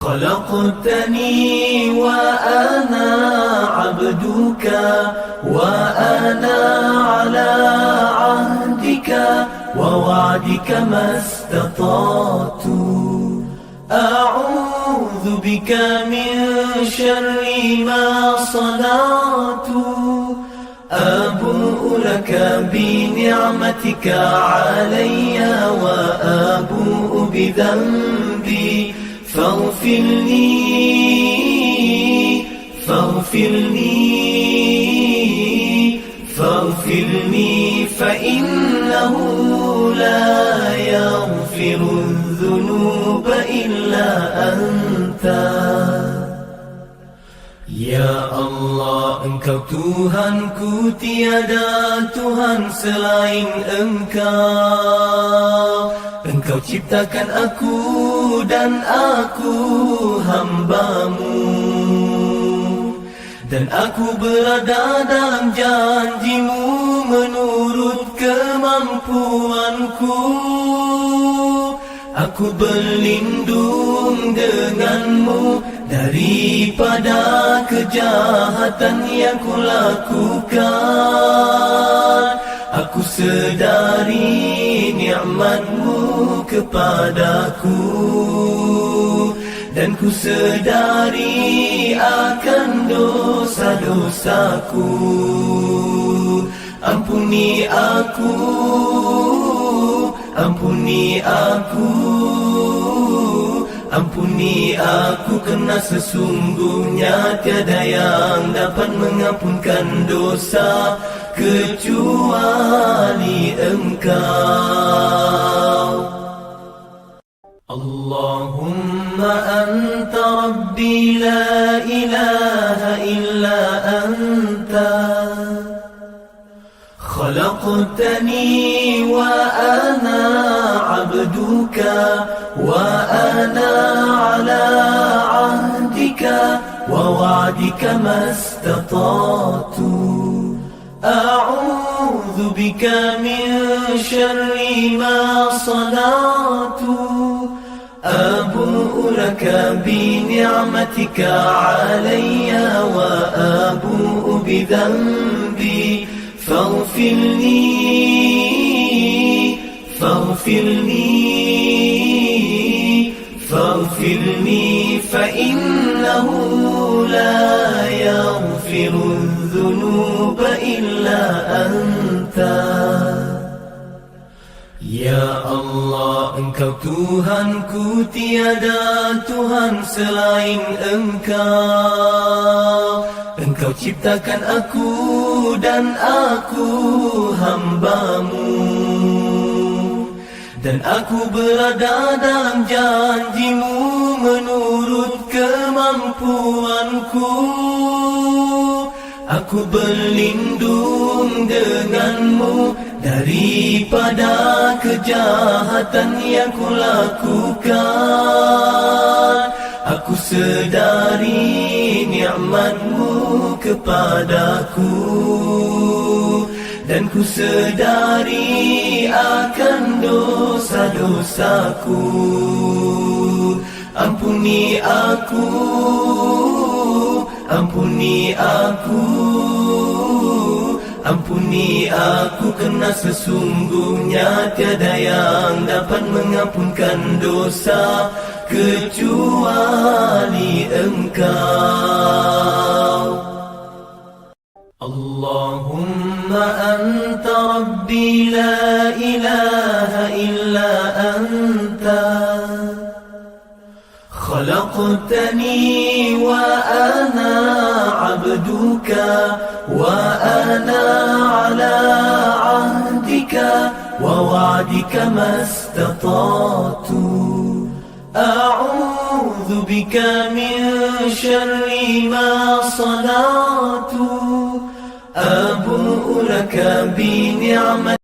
خلقتني وأنا عبدك وأنا على عهدك ووعدك ما استطعت أعوذ بك من شر ما صنعت أبوء لك بنعمتك علي وأبوء بذنبي فاغفر لي فإنه لا يغفر الذنوب إلا أنت. Ya Allah, Engkau Tuhanku, tiada Tuhan selain Engkau. Engkau ciptakan aku dan aku hamba-Mu, dan aku berada dalam janji-Mu menurut kemampuanku. Aku berlindung denganmu daripada kejahatan yang kulakukan. Aku sedari nikmat-Mu kepadaku, dan ku sedari akan dosa-dosaku. Ampuni aku, ampuni aku, ampuni aku, kerana sesungguhnya tiada yang dapat mengampunkan dosa kecuali Engkau. Allahumma anta rabbi la ilaha illa anta خلقتني وأنا عبدك وأنا على عهدك ووعدك ما استطعت أعوذ بك من شر ما صنعت أبوء لك بنعمتك علي وأبوء بذنبي فاغفر لي فإنه لا يغفر الذنوب إلا أنت. Ya Allah, Engkau Tuhanku, tiada Tuhan selain Engkau. Engkau ciptakan aku dan aku hamba-Mu, dan aku berada dalam janji-Mu menurut kemampuanku. Aku berlindung denganmu daripada kejahatan yang kulakukan. Aku sedari nikmat-Mu kepadaku, dan ku sedari akan dosa-dosaku. Ampuni aku, ampuni aku, ampuni aku, kerana sesungguhnya tiada yang dapat mengampunkan dosa kecuali Engkau. Allahumma anta rabbi la ilaha illa anta خلقتني وأنا عبدك وأنا على عهدك ووعدك ما استطعت أعوذ بك من شر ما صنعت أبوء لك بنعمتك.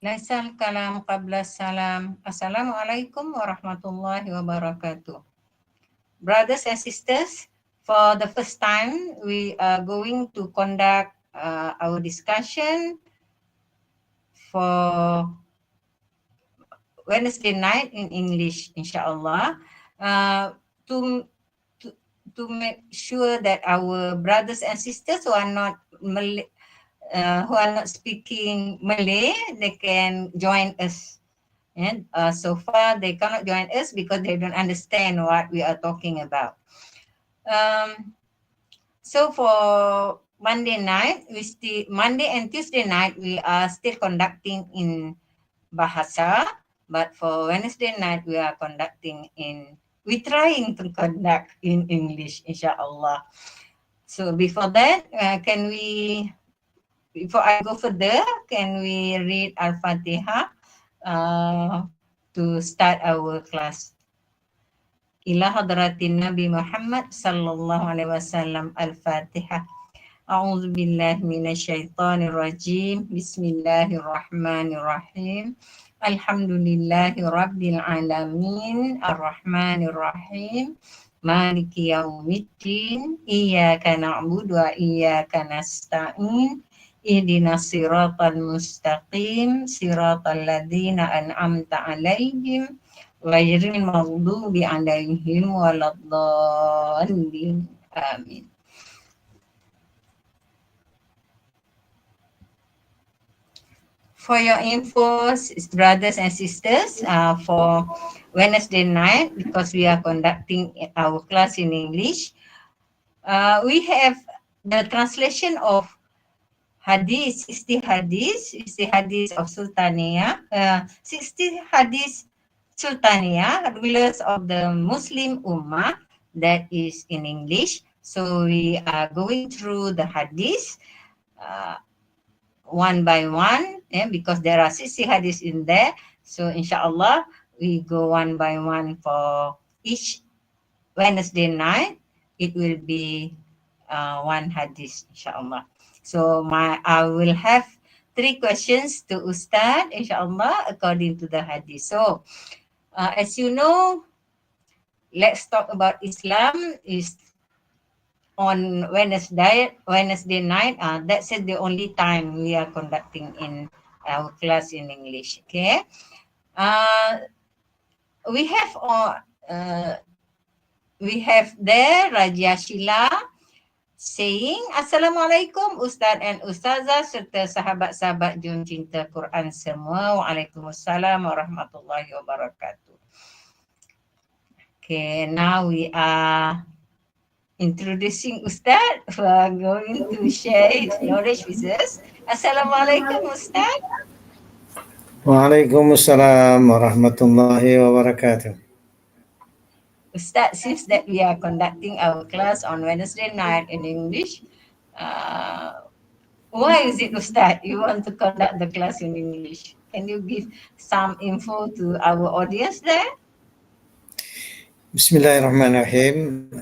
Laisal kalam qabla salam. Assalamualaikum warahmatullahi wabarakatuh. Brothers and sisters, for the first time, we are going to conduct our discussion for Wednesday night in English, inshallah, to, to to make sure that our brothers and sisters who are not who are not speaking Malay, they can join us. And so far, they cannot join us because they don't understand what we are talking about. So for Monday night, Monday and Tuesday night, we are still conducting in Bahasa, but for Wednesday night, we're trying to conduct in English, inshallah. So before that, before I go further, can we read Al-Fatihah to start our class? Ila hadratin Nabi Muhammad sallallahu alaihi wasallam. Al-Fatihah. A'udzu billahi minasyaitonir rajim. Bismillahirrahmanirrahim. Alhamdulillahi rabbil alamin. Arrahmanir rahim. Maliki yaumiddin. Iyyaka na'budu wa iyyaka nasta'in. Ihdinas siratal mustaqim. Siratal ladzina an'amta 'alaihim ghairil maghdubi 'alaihim waladdallin. Amin. For your info, brothers and sisters, for Wednesday night, because we are conducting our class in English, we have the translation of hadith, 60 hadith of Sultania, 60 hadith Sultania, rulers of the Muslim Ummah, that is in English. So we are going through the hadith one by one, because there are 60 hadiths in there. So inshallah, we go one by one for each Wednesday night. It will be one hadith, inshallah. So I will have 3 questions to Ustad, inshallah, according to the hadith. So as you know, let's talk about Islam is on Wednesday night. That's the only time we are conducting in our class in English. Okay. We have there Raja Sheila saying, Assalamualaikum Ustaz and Ustazah serta sahabat-sahabat Jom Cinta Quran semua. Waalaikumsalam warahmatullahi wabarakatuh. Okay, now we are introducing Ustaz who are going to share his knowledge with us. Assalamualaikum Ustaz. Waalaikumsalam warahmatullahi wabarakatuh. Ustaz, since that we are conducting our class on Wednesday night in English, why is it, Ustaz, you want to conduct the class in English? Can you give some info to our audience there? Bismillahirrahmanirrahim.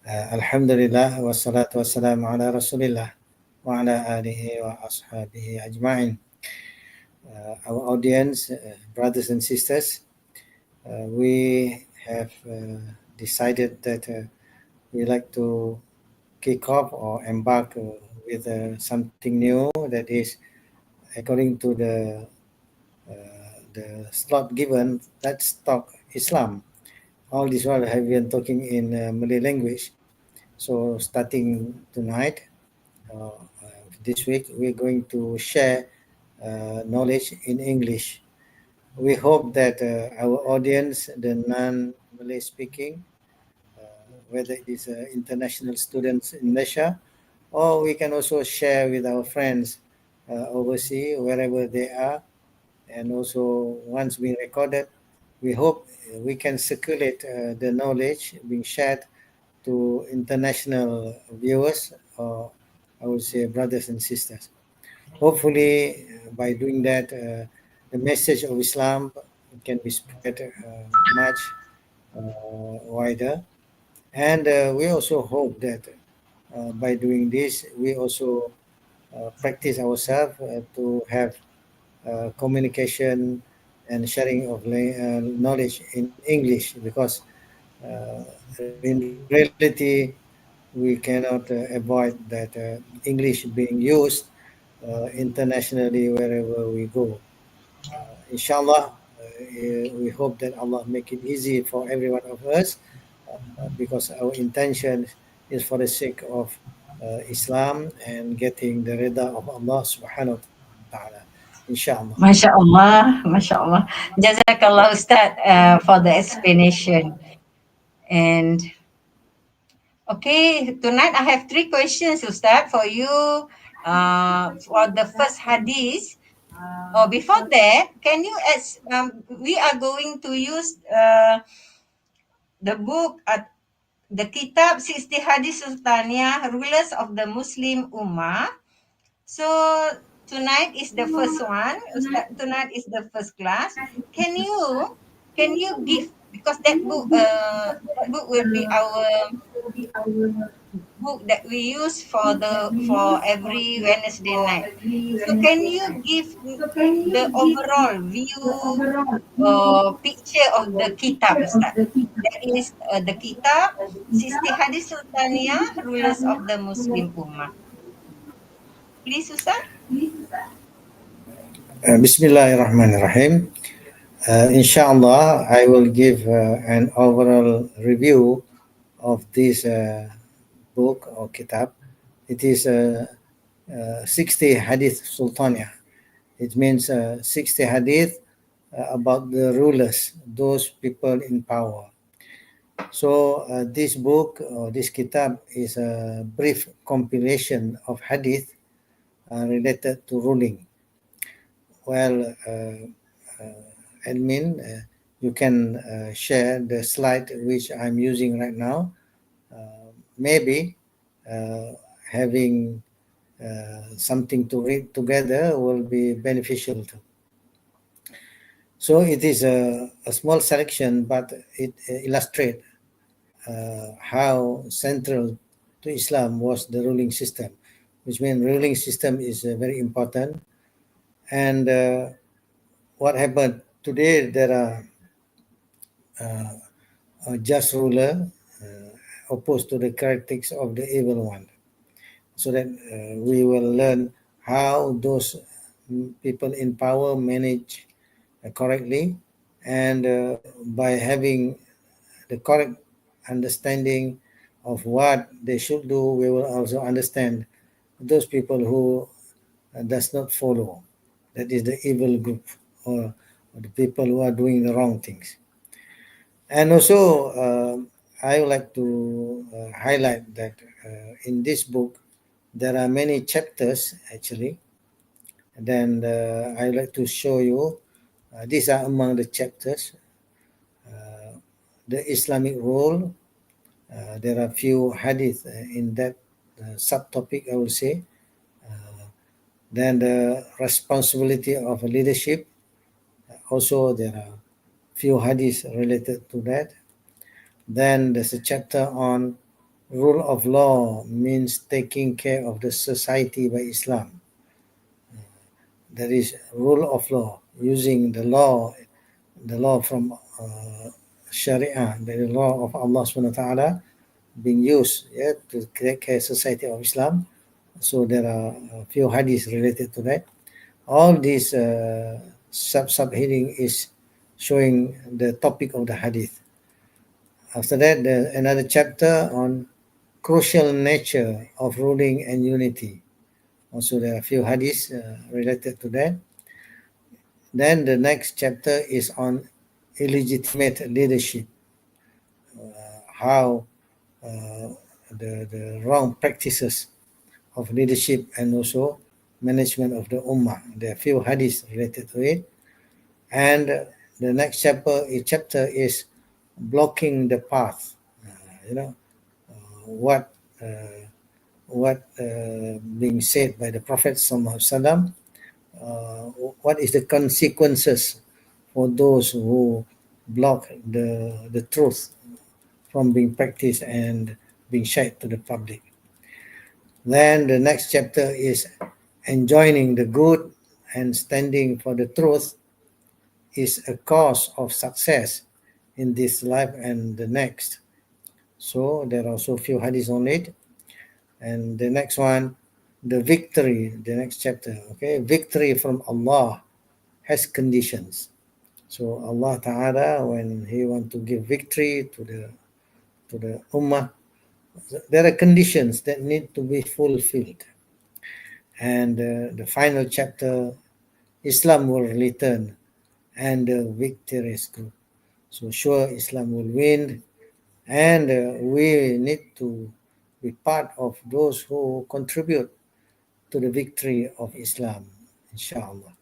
Alhamdulillah wassalatu wassalamu ala Rasulillah wa ala alihi wa ashabihi ajma'in. Our audience, brothers and sisters, we have decided that we like to kick off or embark with something new, that is according to the slot given. Let's talk Islam. All this while I have been talking in Malay language. So starting tonight, this week, we're going to share knowledge in English. We hope that our audience, the non-Malay speaking, whether it is international students in Malaysia, or we can also share with our friends overseas, wherever they are. And also, once being recorded, we hope we can circulate the knowledge being shared to international viewers, or I would say brothers and sisters. Hopefully, by doing that, the message of Islam can be spread much wider. And we also hope that by doing this, we also practice ourselves to have communication and sharing of knowledge in English, because in reality we cannot avoid that English being used internationally wherever we go. Inshallah, we hope that Allah make it easy for every one of us, because our intention is for the sake of Islam and getting the rida of Allah subhanahu wa ta'ala. Inshallah. Masya Allah, Masya Allah. Jazakallah Ustaz for the explanation. And okay, tonight I have three questions, Ustaz, for you. For the first hadith. Before that, can you we are going to use the book the Kitab 60 Hadith Sultaniyah, Rulers of the Muslim Ummah. So tonight is the first one. Tonight is the first class. Can you give, because that book will be our book that we use for every Wednesday night. So can you give the overall view picture of the kitab, Ustaz? That is the kitab 60 Hadith Sultaniyah, Rulers of the Muslim Ummah. Please, Ustaz. Bismillahirrahmanirrahim. Inshallah, I will give an overall review of this book or kitab. It is 60 Hadith Sultania. It means 60 Hadith about the rulers, those people in power. So this book or this kitab is a brief compilation of Hadith related to ruling. Well, admin, you can share the slide which I'm using right now. Maybe having something to read together will be beneficial too. So it is a small selection, but it illustrates how central to Islam was the ruling system, which means ruling system is very important. And what happened today, there are a just ruler opposed to the characteristics of the evil one, so that we will learn how those people in power manage correctly, and by having the correct understanding of what they should do, we will also understand those people who does not follow, that is the evil group, or the people who are doing the wrong things. And also I would like to highlight that in this book there are many chapters actually. Then I would like to show you these are among the chapters. The Islamic role, there are few hadith in that subtopic, I will say. Then the responsibility of leadership, also there are few hadiths related to that. Then there's a chapter on rule of law, means taking care of the society by Islam. There is rule of law, using the law from Sharia, the law of Allah subhanahu wa ta'ala being used to take care society of Islam. So there are a few hadiths related to that. All these subheading is showing the topic of the hadith. After that, there's another chapter on crucial nature of ruling and unity. Also, there are a few hadiths related to that. Then the next chapter is on illegitimate leadership, how the wrong practices of leadership and also management of the Ummah. There are a few hadiths related to it. And the next chapter is blocking the path. What being said by the Prophet Sallallahu Alaihi Wasallam, what is the consequences for those who block the truth from being practiced and being shared to the public. Then the next chapter is enjoining the good and standing for the truth is a cause of success in this life and the next. So there are also a few hadiths on it. And the next one, the victory, the next chapter, okay, victory from Allah has conditions. So Allah Ta'ala, when He want to give victory to the Ummah, there are conditions that need to be fulfilled. And the final chapter, Islam will return and the victorious group. So sure, Islam will win, and we need to be part of those who contribute to the victory of Islam, inshallah.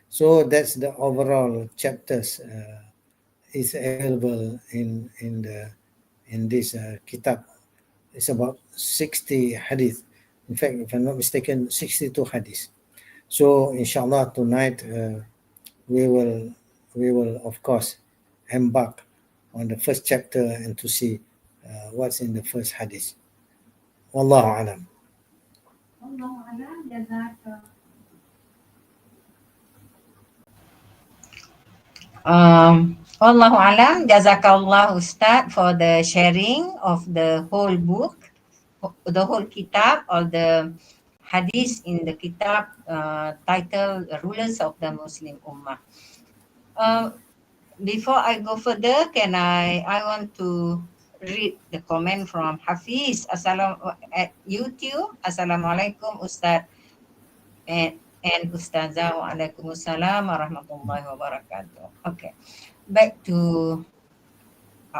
So that's the overall chapters is available in this kitab. It's about 60 hadith. In fact, if I'm not mistaken, 62 hadith. So inshallah tonight we will of course embark on the first chapter and to see what's in the first hadith. Wallahu alam. Wallahu alam, jazakallah Ustaz for the sharing of the whole book, the whole kitab, or the hadith in the kitab titled Rulers of the Muslim Ummah. Before I go further, I want to read the comment from Hafiz at YouTube. Assalamualaikum Ustaz and Ustazah. Waalaikumsalam warahmatullahi wabarakatuh. Okay, back to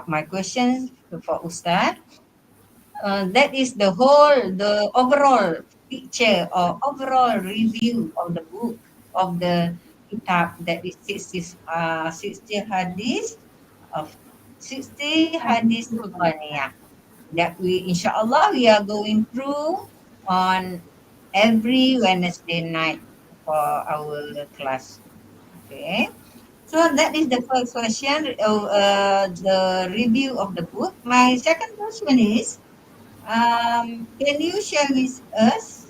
my questions for Ustaz. That is the overall picture or overall review of the book of the kitab, that is 60 hadith of 60 hadith Sultaniyah that we inshallah we are going through on every Wednesday night for our class. Okay. So that is the first question, the review of the book. My second question is, can you share with us?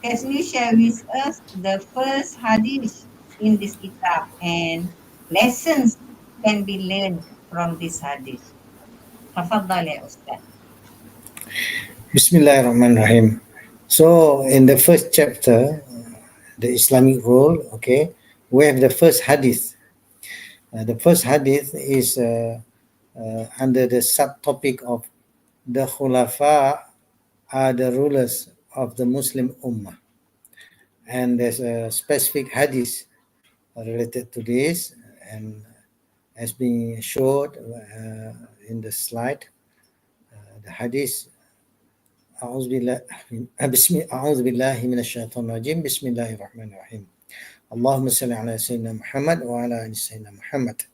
Can you share with us the first hadith in this kitab and lessons can be learned from this hadith? Tafadhal ya Ustaz. Bismillahirrahmanirrahim. So in the first chapter, the Islamic rule, okay, we have the first hadith. The first hadith is under the subtopic of the Khulafa are the rulers of the Muslim Ummah. And there's a specific hadith related to this, and as being showed in the slide, the hadith أعوذ بالله من الشيطان الرجيم بسم الله الرحمن الرحيم اللهم صل على سيدنا محمد وعلى آل سيدنا محمد.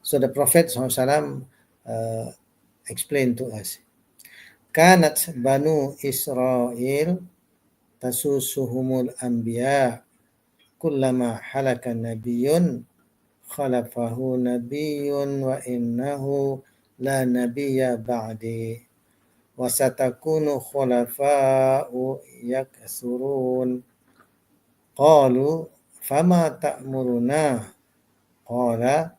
So the Prophet SAW explained to us, كانت بنو إسرائيل تسوسهم الأنبياء كلما حلك نبي خلفه نبي وإنه لا نبي بعدي وستكون خلفاء يكثرون قالوا فما تأمرنا قال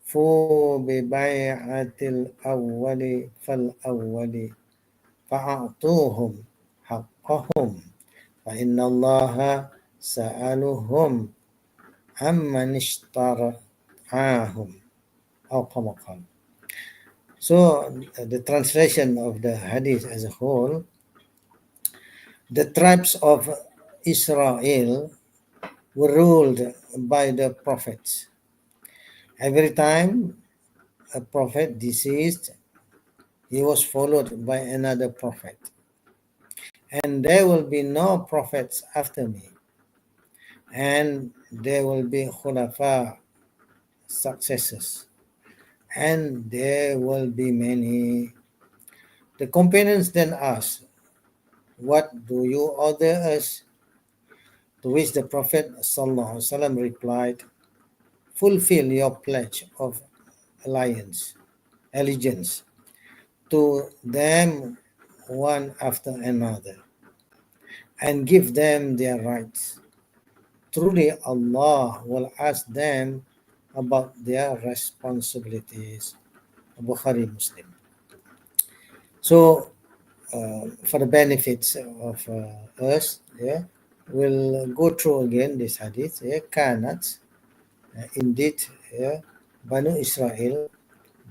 فو ببيعة الأول فالأول فأعطوهم حقهم فإن الله سألهم عمن اشترعاهم أو كما قال. So the translation of the hadith as a whole, the tribes of Israel were ruled by the prophets. Every time a prophet deceased, he was followed by another prophet. And there will be no prophets after me. And there will be khulafa, successors. And there will be many. The companions then asked, what do you order us? To which the Prophet ﷺ replied, fulfill your pledge of allegiance to them one after another, and give them their rights. truly Allah will ask them about their responsibilities. Bukhari Muslim. So, for the benefits of us, yeah, we'll go through again this hadith. Yeah, kanat, indeed, yeah, Banu Israel,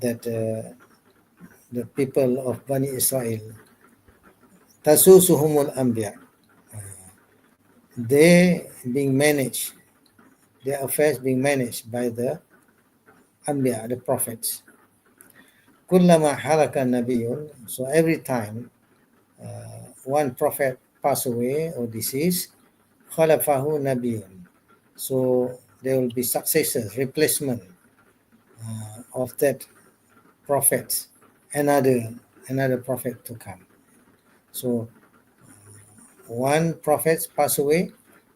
that the people of Bani Israel, tasusuhumul anbiya, they being managed, their affairs being managed by the anbiya, the prophets. Kullama halaka nabiyun, so every time one prophet pass away or deceased, khalafahu nabiyun. So there will be successors, replacement of that prophet, another prophet to come. So one prophet pass away,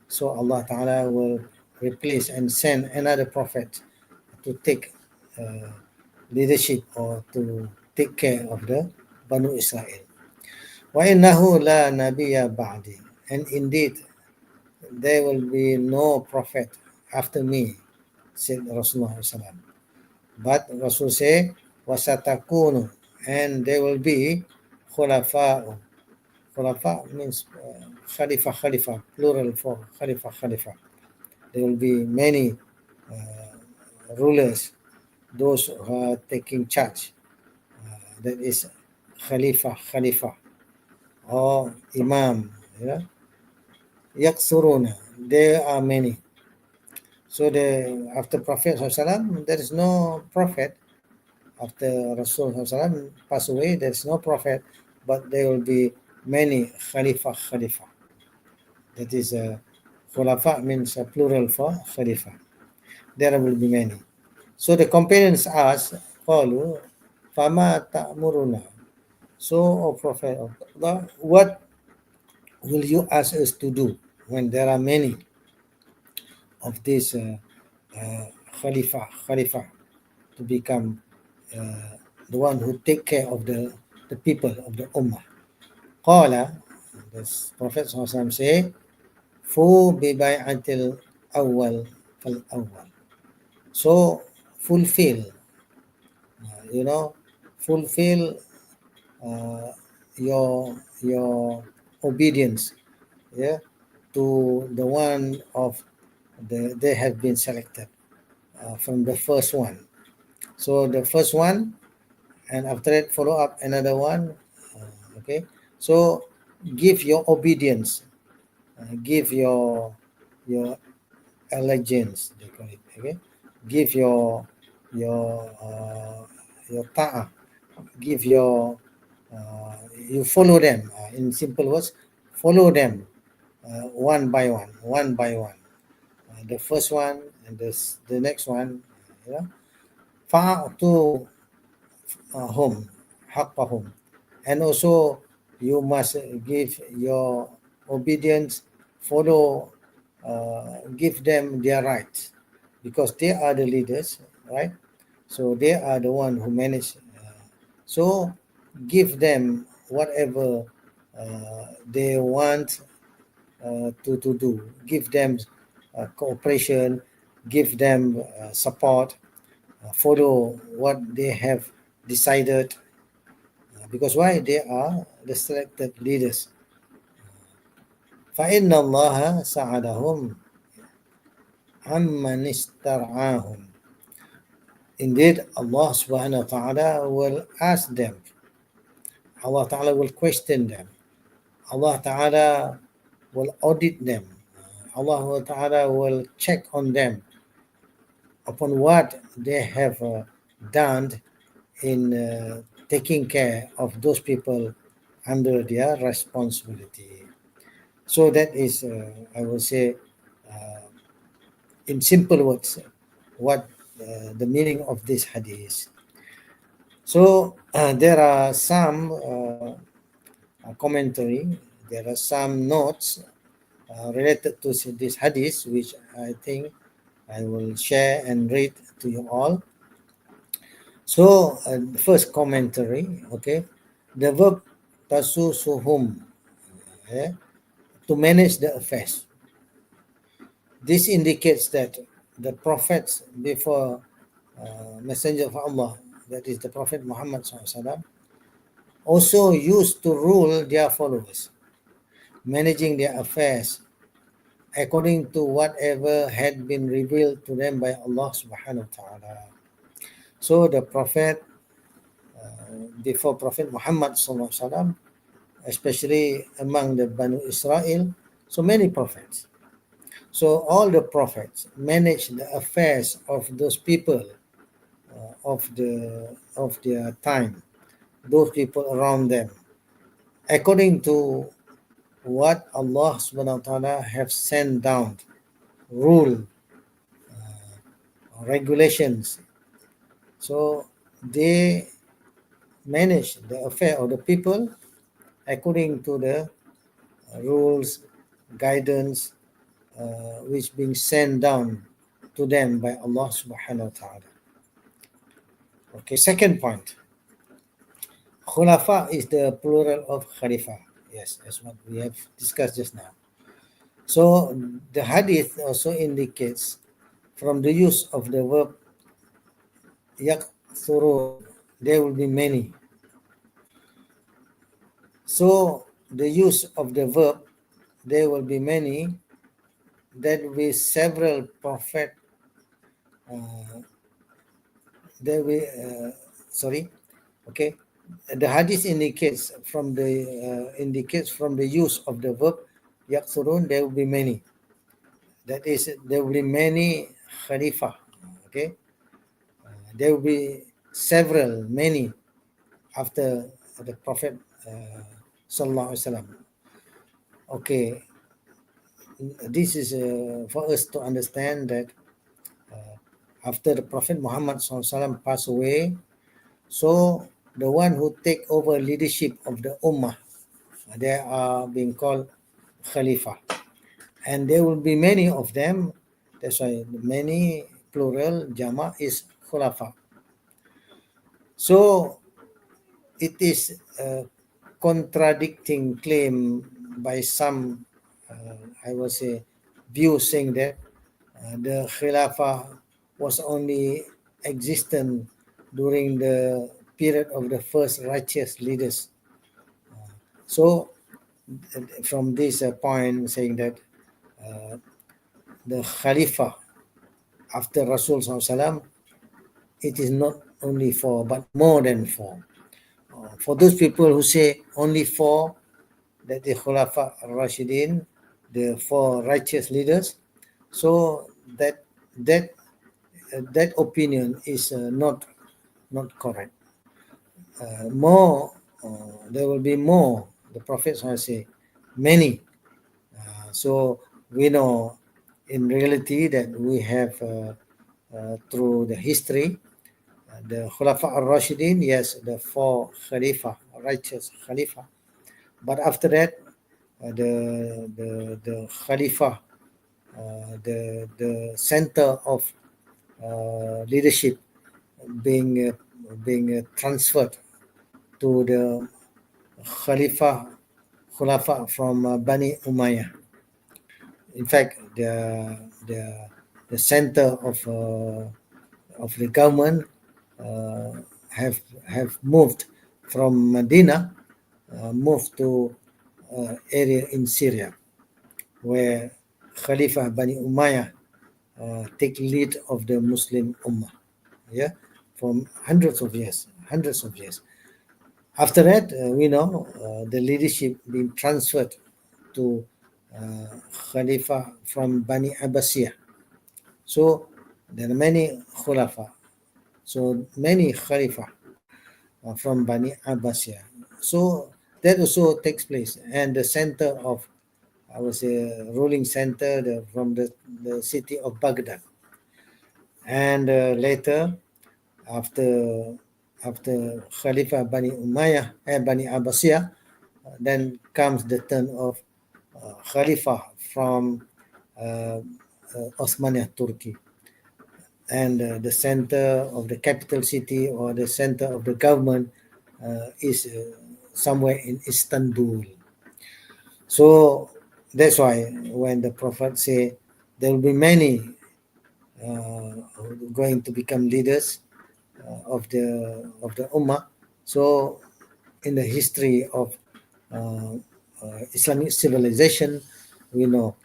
so Allah Ta'ala will replace and send another prophet to take leadership or to take care of the Banu Israel. وَإِنَّهُ لَا نَبِيَّ بَعْدِي, and indeed there will be no prophet after me, said Rasulullah SAW. But Rasul say, وَسَتَكُونُ, and there will be khulafa. Khulafa means khalifa, plural for khalifa. There will be many rulers, those who are taking charge. That is khalifa, or imam. Yaksuruna, there are many. So after Prophet ﷺ, there is no prophet. After Rasul ﷺ pass away, there is no prophet, but there will be many khalifa. That is khulafa means a plural for khalifa. There will be many. So the companions asked, qalu, fama ta'muruna. So, O Prophet of Allah, what will you ask us to do when there are many of these khalifa to become the one who take care of the people of the Ummah? Qala, this Prophet ﷺ say, fu bi bay'atil awwal fal awwal. So fulfill, fulfill your obedience, yeah, to the one of they have been selected from the first one. So the first one, and after that follow up another one. Okay, so give your obedience, give your allegiance, they call it. Okay, give your ta'ah, give you follow them. In simple words, follow them one by one. The first one and the next one, fa'atu hum haqqahum, and also you must give your obedience, follow, give them their rights, because they are the leaders, right? So they are the one who manage. So give them whatever they want to do. Give them cooperation, give them support, follow what they have decided. Because why? They are the selected leaders. فَإِنَّ اللَّهَ سَعَدَهُمْ عَمَّنِ اسْتَرْعَاهُمْ. Indeed, Allah subhanahu wa ta'ala will ask them. Allah ta'ala will question them. Allah ta'ala will audit them. Allah ta'ala will check on them upon what they have done in taking care of those people under their responsibility. So that is, I will say, in simple words, what the meaning of this hadith. So there are some commentary, there are some notes related to this hadith, which I think I will share and read to you all. So the first commentary, okay, the verb tasusuhum, to manage the affairs. This indicates that the prophets before Messenger of Allah, that is the Prophet Muhammad SAW, also used to rule their followers, managing their affairs according to whatever had been revealed to them by Allah subhanahu wa ta'ala. So the Prophet, before Prophet Muhammad SAW, especially among the Banu Israel, so many prophets. So all the prophets manage the affairs of those people of their time, those people around them, according to what Allah subhanahu wa ta'ala have sent down, rule, regulations. So they manage the affair of the people according to the rules, guidance, which being sent down to them by Allah subhanahu wa ta'ala. Okay, second point. Khulafa is the plural of Khalifa. Yes, that's what we have discussed just now. So the hadith also indicates from the use of the verb yakthurun, there will be many. So the use of the verb, there will be many, that will be several prophet, there will, okay. The hadith indicates from the use of the verb yakthurun, there will be many. That is, there will be many Khalifa. Okay, there will be several, many after the Prophet Sallallahu Alaihi Wasallam. Okay, this is for us to understand that after the Prophet Muhammad Sallallahu Alaihi Wasallam passed away, so the one who take over leadership of the Ummah, they are being called Khalifa, and there will be many of them. That's why many plural jama is khulafa. So it is a contradicting claim by some, I will say, view saying that the khilafah was only existent during the period of the first righteous leaders. So from this point saying that the Khalifa after Rasul SAW, it is not only four, but more than four. For those people who say only four, that the Khulafa al-Rashidin, the four righteous leaders, so that opinion is not correct. More, there will be more. The Prophet say many. So we know in reality that we have through the history, the Khulafa al-Rashidin, yes, the four Khalifa, righteous Khalifa. But after that, the Khalifa, the center of leadership being transferred to the Khulafa from Bani Umayyah. In fact, the center of the government have moved from Medina, moved to area in Syria, where Khalifa Bani Umayyah take lead of the Muslim Ummah. Yeah, from hundreds of years. After that, we know the leadership being transferred to Khalifa from Bani Abbasiyah. So there are many Khulafa. So many Khalifa from Bani Abbasiyah. So that also takes place. And the center of, I would say, ruling center from the city of Baghdad. And later, after Khalifa Bani Umayyah and Bani Abbasiyah, then comes the turn of Khalifa from Osmaniyah Turkey. And the center of the capital city or the center of the government is somewhere in Istanbul. So that's why when the Prophet say there will be many going to become leaders of the Ummah. So, in the history of uh, Islamic civilization, we know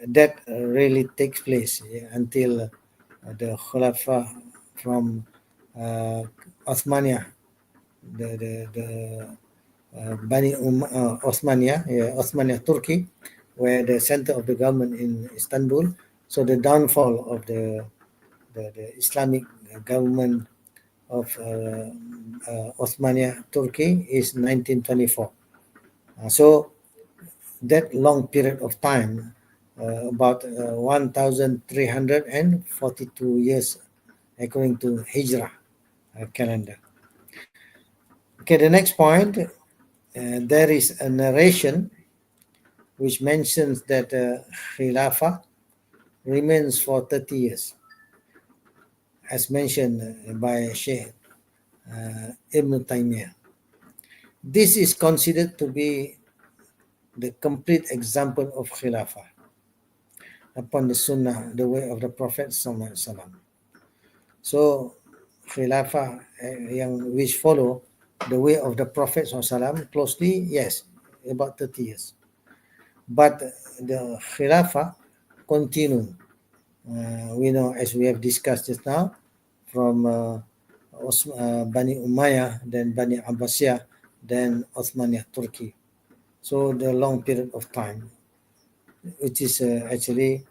that really takes place until the Khulafa from uh, Osmania, the Osmania, yeah, Osmania, Turkey, where the center of the government in Istanbul. So the downfall of the Islamic government of Osmania, Turkey is 1924. So that long period of time, about 1,342 years according to Hijrah calendar. Okay, the next point, there is a narration which mentions that Khilafah remains for 30 years, as mentioned by Sheikh Ibn Taymiyyah. This is considered to be the complete example of Khilafah upon the Sunnah, the way of the Prophet Sallallahu Alaihi Wasallam. So, Khilafah yang which follow the way of the Prophet SAW closely, yes, about 30 years. But the Khilafah continue. We know, as we have discussed just now, from Bani Umayyah, then Bani Abbasiyah, then Osmaniyah Turkey. So the long period of time, which is actually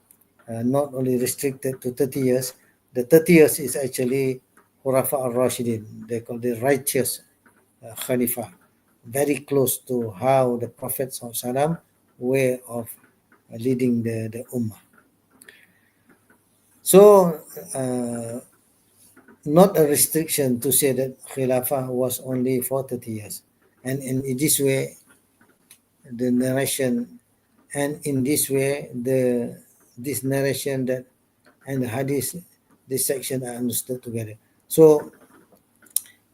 not only restricted to 30 years. The 30 years is actually Khurafa al-Rashidin. They call the righteous Khalifa. Very close to how the Prophet ﷺ way of leading the Ummah. So, not a restriction to say that Khilafah was only for 30 years. And in this way, the narration, and in this way, this narration that and the hadith, this section are understood together. So,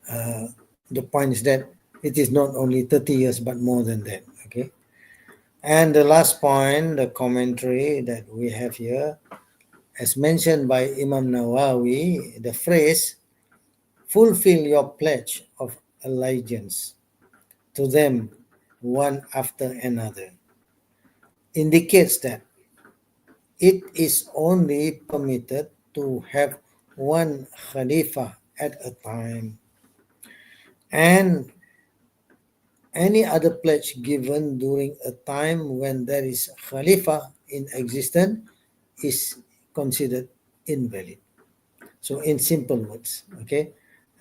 the point is that it is not only 30 years but more than that. Okay. And the last point, the commentary that we have here, as mentioned by Imam Nawawi, the phrase, fulfill your pledge of allegiance to them one after another, indicates that it is only permitted to have one Khalifa at a time, and any other pledge given during a time when there is Khalifa in existence is considered invalid. So, in simple words, okay,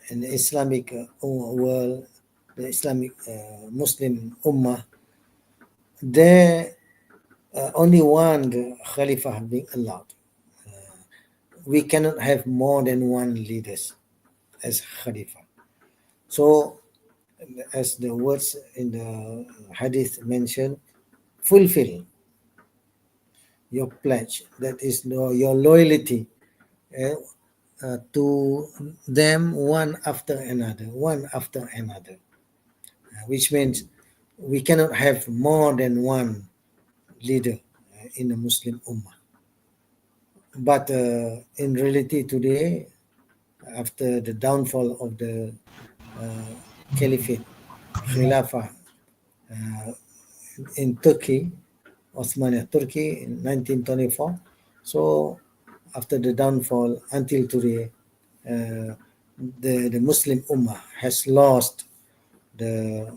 in the Islamic world, the Islamic Muslim Ummah, there only one Khalifa being allowed. We cannot have more than one leaders as Khalifa. So, as the words in the hadith mention, fulfill your pledge, that is your loyalty to them one after another, which means we cannot have more than one leader in the Muslim Ummah. But in reality today, after the downfall of the Caliphate, Khilafah in Turkey, Osmania Turkey in 1924. So after the downfall until today, the Muslim Ummah has lost the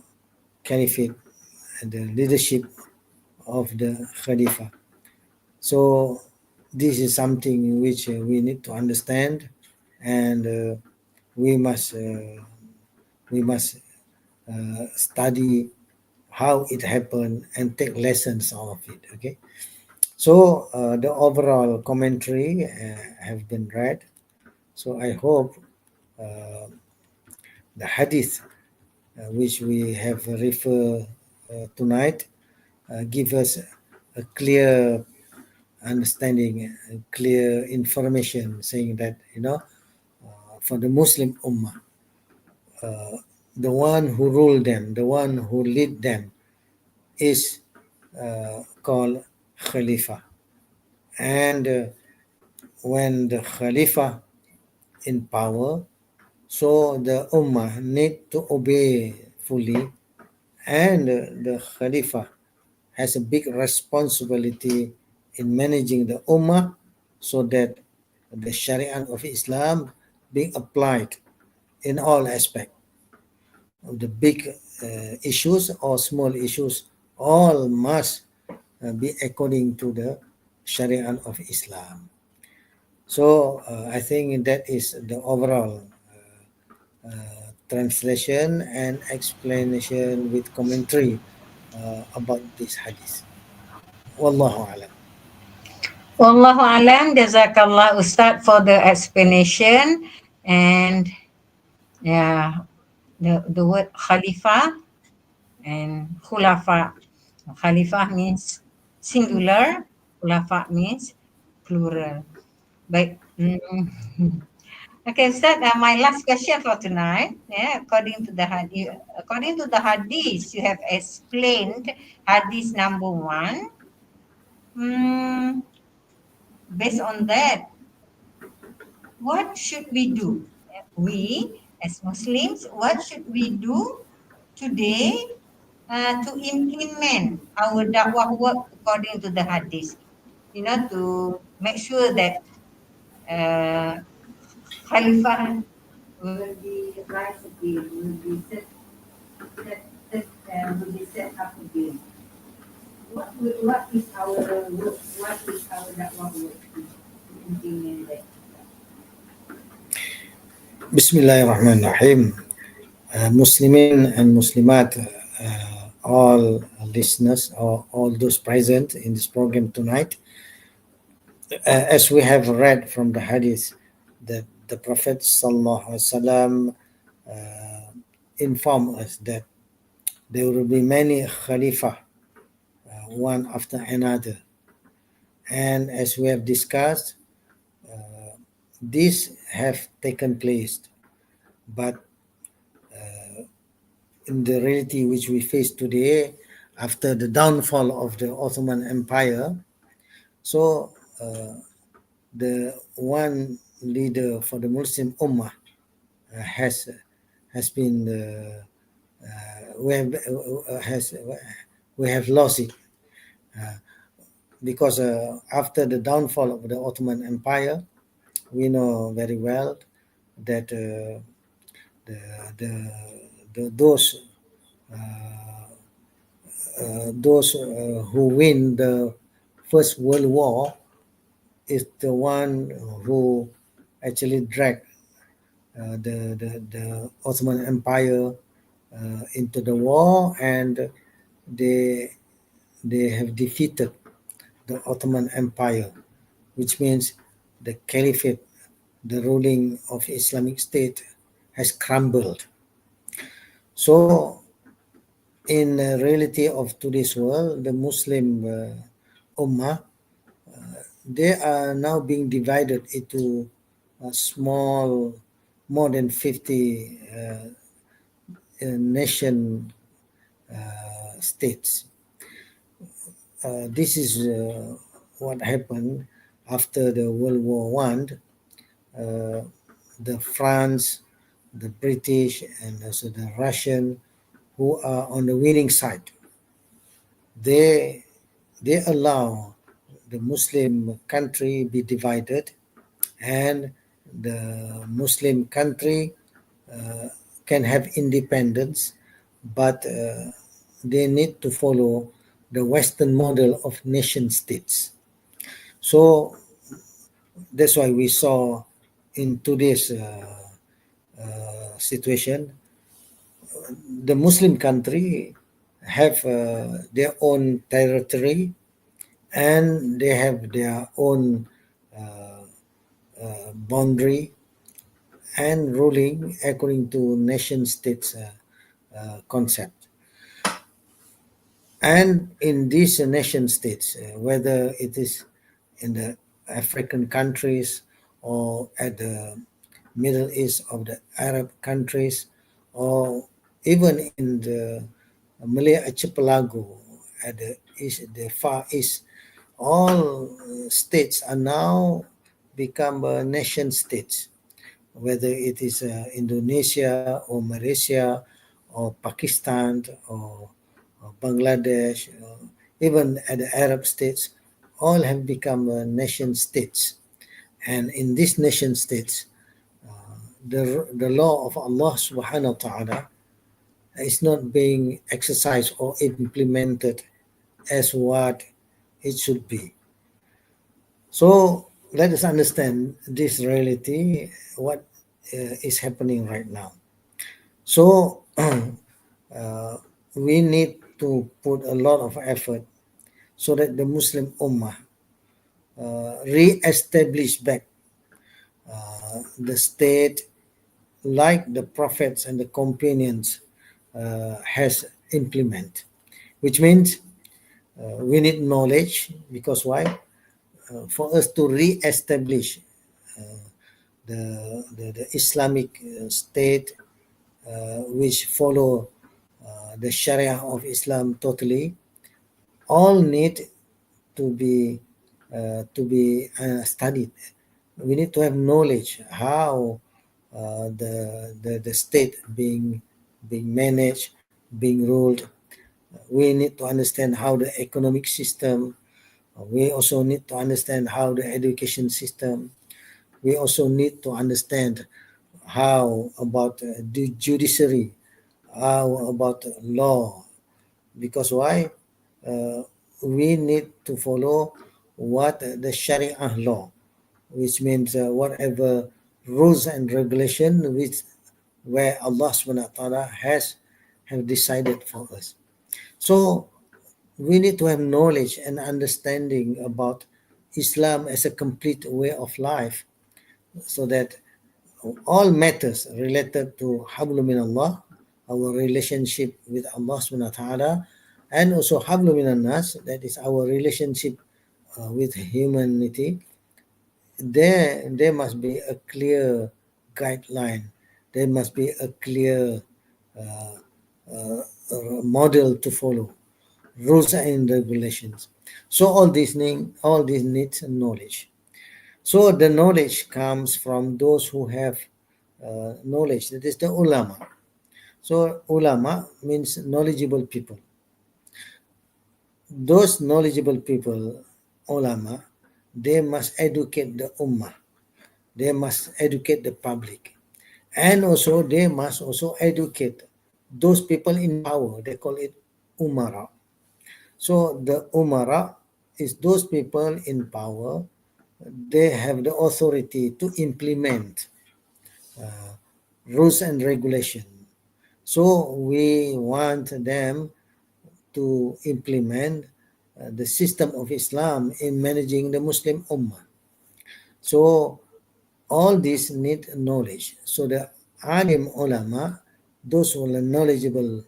Caliphate and the leadership of the Khalifa. So this is something which we need to understand, and we must study how it happened and take lessons out of it. Okay, so the overall commentary have been read. So I hope the hadith which we have referred tonight give us a clear understanding, clear information, saying that for the Muslim Ummah, the one who ruled them, the one who lead them, is called Khalifa, And when the Khalifa in power, so the Ummah need to obey fully, and the Khalifa has a big responsibility in managing the Ummah so that the Sharia of Islam being applied in all aspects of the big issues or small issues, all must be according to the Sharia of Islam. So I think that is the overall translation and explanation with commentary about this hadith. Wallahu alam. Wallahu alam, jazakallah Ustaz for the explanation. And yeah, the word Khalifa and Khulafa. Khalifah means singular, Khulafa means plural. Baik. Okay, Ustaz, my last question for tonight. Yeah, according to the hadith, you have explained hadith number 1. Based on that, what should we do? We, as Muslims, what should we do today to implement our dakwah work according to the hadith? You know, to make sure that uh, Khalifah will be right again, will be set up again. What is our work? What is our dakwah work to implement that? Bismillahirrahmanirrahim. Muslimin and Muslimat, all listeners or all those present in this program tonight, as we have read from the hadith that the Prophet Sallallahu Alaihi Wasallam informed us that there will be many Khalifa, one after another. And as we have discussed, these have taken place, but in the reality which we face today, after the downfall of the Ottoman Empire, so the one leader for the Muslim Ummah has been we have lost it because after the downfall of the Ottoman Empire, we know very well that those who win the First World War is the one who actually dragged the Ottoman Empire into the war, and they have defeated the Ottoman Empire, which means the caliphate, the ruling of Islamic State, has crumbled. So in reality of today's world, the Muslim Ummah, they are now being divided into small, more than 50 nation states. This is what happened after the World War One. The France, the British, and also the Russian, who are on the winning side, they allow the Muslim country be divided, and the Muslim country can have independence, but they need to follow the Western model of nation states. So that's why we saw in today's situation, the Muslim country have their own territory, and they have their own boundary and ruling according to nation states concept. And in these nation states, whether it is in the African countries or at the Middle East of the Arab countries, or even in the Malay archipelago at the far east all states are now become nation states, whether it is Indonesia or Malaysia or Pakistan or Bangladesh, even at the Arab states, all have become nation states. And in these nation states, the law of Allah subhanahu wa ta'ala is not being exercised or implemented as what it should be. So let us understand this reality, what is happening right now. So we need to put a lot of effort so that the Muslim Ummah re-establish back the state like the prophets and the companions has implement, which means we need knowledge, because why? For us to re-establish the Islamic state which follow the Sharia of Islam totally, all need to be studied. We need to have knowledge how the state being managed, being ruled. We need to understand how the economic system. We also need to understand how the education system. We also need to understand how about the judiciary, how about law, because why? Uh, we need to follow what the Sharia law, which means whatever rules and regulation which where Allah subhanahu wa ta'ala has have decided for us. So we need to have knowledge and understanding about Islam as a complete way of life, so that all matters related to hablu min Allah, our relationship with Allah subhanahu wa ta'ala, and also hablu min nas, that is our relationship with humanity. There must be a clear guideline. There must be a clear uh, model to follow, rules and regulations. So all these needs knowledge. So the knowledge comes from those who have knowledge. That is the ulama. So ulama means knowledgeable people. Those knowledgeable people, ulama, they must educate the ummah. They must educate the public. And also they must also educate those people in power. They call it umara. So the umara is those people in power. They have the authority to implement rules and regulation. So we want them to implement the system of Islam in managing the Muslim Ummah. So all these need knowledge. So the alim ulama, those who are knowledgeable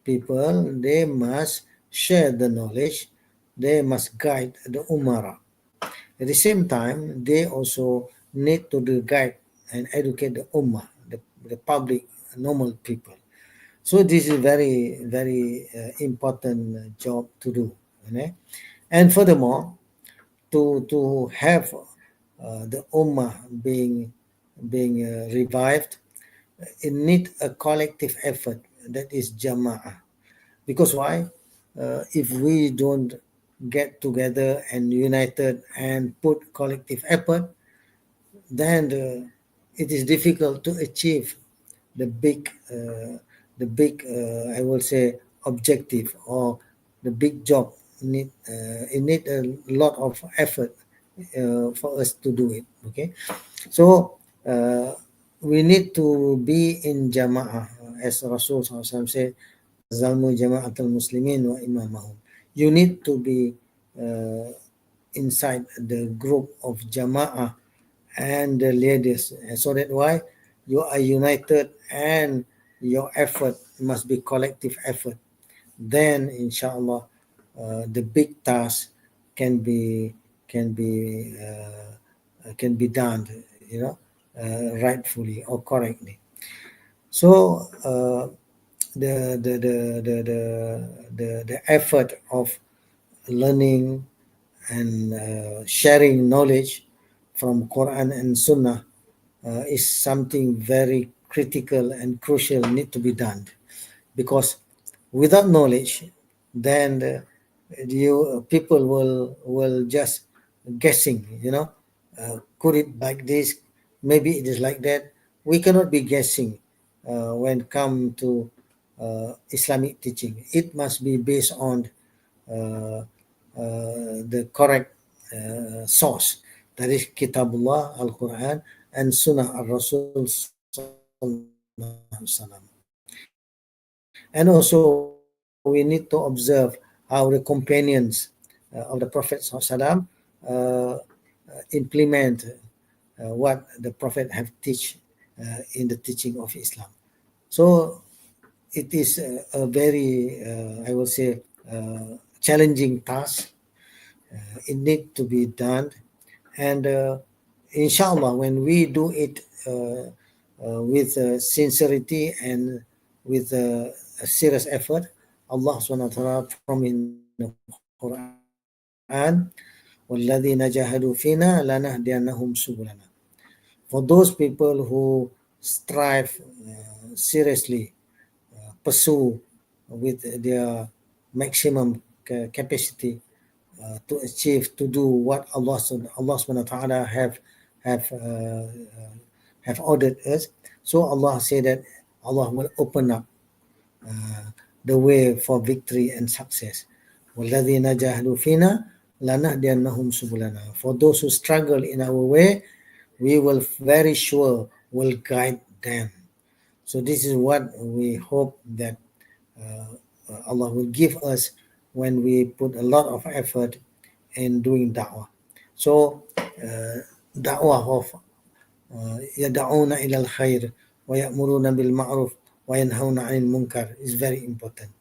people, they must share the knowledge. They must guide the umara. At the same time, they also need to do guide and educate the ummah, the public, normal people. So this is very important job to do. And furthermore, to have the ummah being revived, it need a collective effort, that is jama'ah. Because why? If we don't get together and united and put collective effort, then it is difficult to achieve the big I will say objective, or the big job. It need a lot of effort for us to do it. Okay, so we need to be in jama'ah, as Rasul SAW said, zalmu jama'atul muslimin wa imamahum. You need to be uh, inside the group of jama'ah and the leaders, so that why you are united and your effort must be collective effort. Then inshallah the big task can be can be done, rightfully or correctly. So the effort of learning and sharing knowledge from Quran and Sunnah is something very critical and crucial need to be done, because without knowledge, then you people will just guessing, could it like this, maybe it is like that. We cannot be guessing when come to Islamic teaching. It must be based on uh, the correct source, that is Kitabullah Al-Quran and Sunnah Al-Rasul Sallallahu Alaihi Wasallam. And also we need to observe how the companions of the Prophet SAW implement what the Prophet have teach in the teaching of Islam. So it is a very, I will say, challenging task. It need to be done, and inshallah, when we do it with sincerity and with a serious effort, Allah subhanahu wa ta'ala promised in the Quran, وَالَّذِينَ جَاهَدُوا فِينَا لَنَهْدِيَنَّهُمْ سُبُلَنَا. For those people who strive seriously, pursue with their maximum capacity to achieve, to do what Allah subhanahu wa ta'ala have ordered us. So Allah said that Allah will open up the way for victory and success. وَالَّذِينَ جَاهَدُوا فِينَا لَنَهْدِيَنَّهُمْ سُبُلَنَا. For those who struggle in our way, we will very sure will guide them. So this is what we hope that Allah will give us when we put a lot of effort in doing da'wah. So da'wah of يدعون إلى الخير ويأمرون بالمعروف وينهون عن المنكر is very important,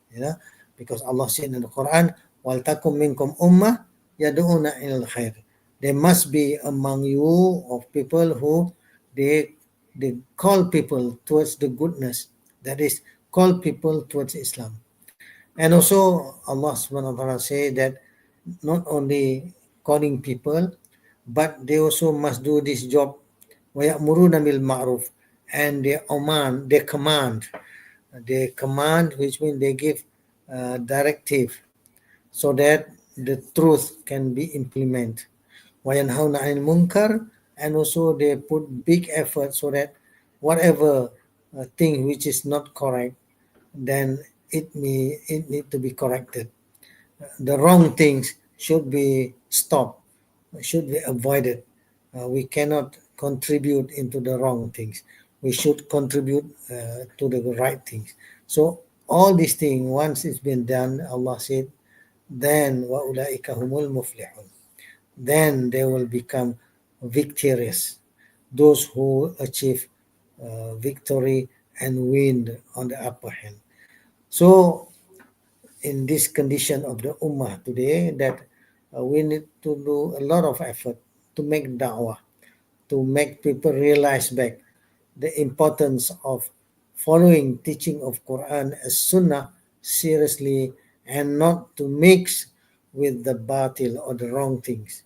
because Allah said in the Quran, وَلْتَكُمْ مِنْكُمْ أُمَّةٌ يَدْعُونَ إِلَى الْخَيْرِ. There must be among you of people who they call people towards the goodness, that is, call people towards Islam. And also Allah subhanahu wa ta'ala say that not only calling people, but they also must do this job, وَيَأْمُرُونَ بِالْمَعْرُوفِ, and they command, which means they give directive so that the truth can be implemented. وَيَنْهَوْنَ عَنِ الْمُنْكَرِ, and also they put big effort so that whatever thing which is not correct, then it need to be corrected. The wrong things should be stopped, should be avoided. We cannot contribute into the wrong things. We should contribute to the right things. So all these things, once it's been done, Allah said, then وَأُولَٰئِكَ هُمُ الْمُفْلِحُونَ. Then they will become victorious, those who achieve victory and win on the upper hand. So in this condition of the Ummah today, that we need to do a lot of effort to make da'wah, to make people realize back the importance of following teaching of Quran as Sunnah seriously, and not to mix with the batil or the wrong things.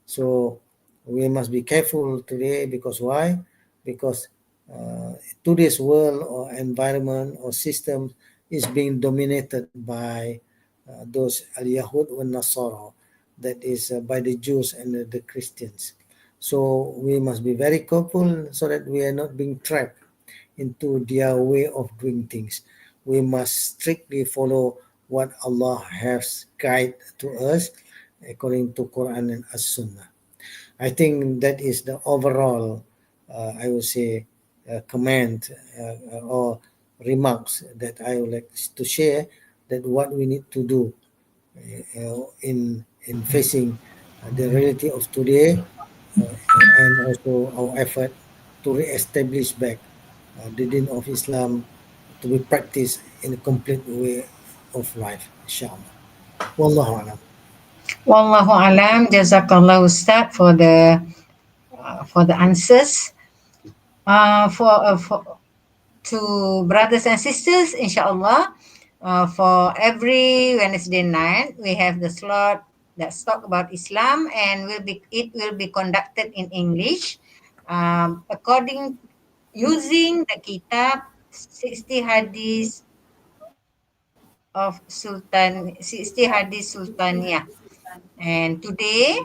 So we must be careful today, because why? Because today's world or environment or system is being dominated by those al-Yahud and Nasara, that is by the Jews and the Christians. So we must be very careful so that we are not being trapped into their way of doing things. We must strictly follow what Allah has guided to us according to Quran and As-Sunnah. I think that is the overall, I would say, comment or remarks that I would like to share, that what we need to do in facing the reality of today, and also our effort to re-establish back the deen of Islam to be practiced in a complete way of life, inshallah. Wallahu alam. Wallahu alam. Jazakallah Ustaz for the answers. For to brothers and sisters, inshallah, for every Wednesday night we have the slot Let's talk about Islam, and it will be conducted in English, according using the kitab 60 Hadith of 60 Hadith Sultaniyah. And today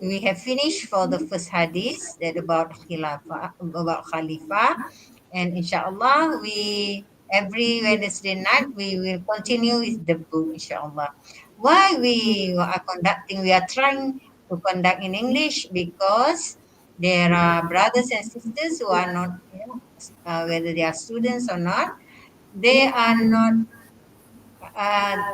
we have finished for the first hadith that about Khalifah, and inshallah we every Wednesday night we will continue with the book, inshallah. Why we are trying to conduct in English, because there are brothers and sisters who are not, whether they are students or not, they are not,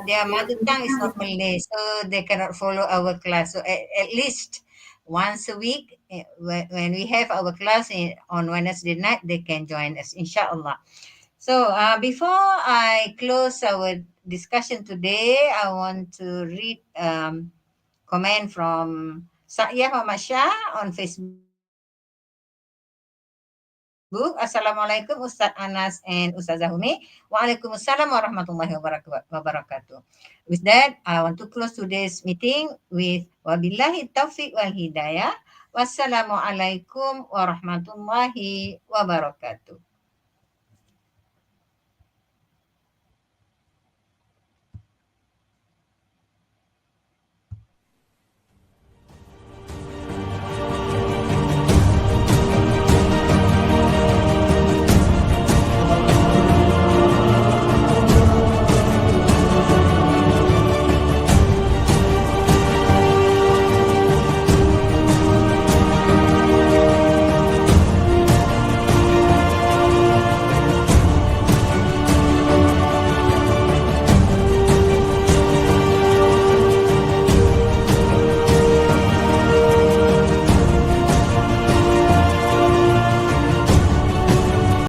their mother tongue is not Malay, so they cannot follow our class. So at least once a week, when we have our class on Wednesday night, they can join us, inshallah. So before I close our discussion today, I want to read comment from Sa'ya Muhammad Shah on Facebook. Assalamualaikum Ustaz Anas and Ustazah Umi. Waalaikumsalam warahmatullahi wabarakatuh. With that, I want to close today's meeting with wabillahi taufiq wal hidayah. Wassalamualaikum warahmatullahi wabarakatuh.